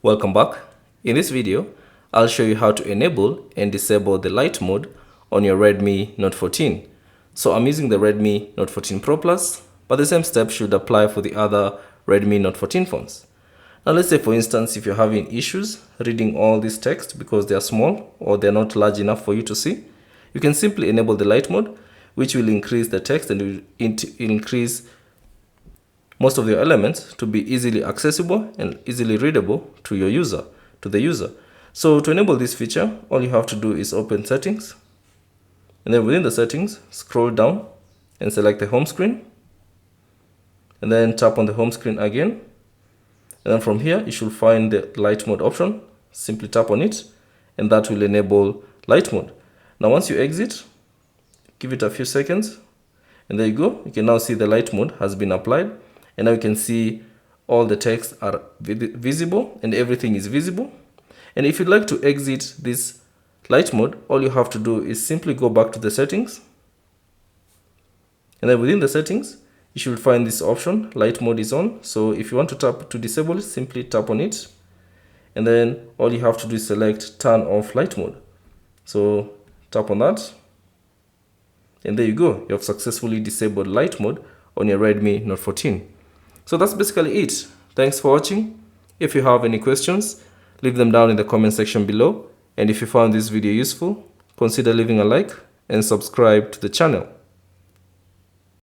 Welcome back. In this video, I'll show you how to enable and disable the light mode on your Redmi Note 14. So I'm using the Redmi Note 14 Pro Plus, but the same steps should apply for the other Redmi Note 14 phones. Now let's say for instance, if you're having issues reading all this text because they are small or they're not large enough for you to see, you can simply enable the light mode, which will increase the text and will increase most of your elements to be easily accessible and easily readable to the user. So to enable this feature, all you have to do is open settings, and then within the settings, scroll down and select the home screen, and then tap on the home screen again. And then from here, you should find the light mode option. Simply tap on it, and that will enable light mode. Now once you exit, give it a few seconds, and there you go. You can now see the light mode has been applied. And now you can see all the text are visible and everything is visible. And if you'd like to exit this light mode, all you have to do is simply go back to the settings. And then within the settings, you should find this option, light mode is on. So if you want to tap to disable it, simply tap on it. And then all you have to do is select turn off light mode. So tap on that. And there you go. You have successfully disabled light mode on your Redmi Note 14. So that's basically it. Thanks for watching. If you have any questions, leave them down in the comment section below. And if you found this video useful, consider leaving a like and subscribe to the channel.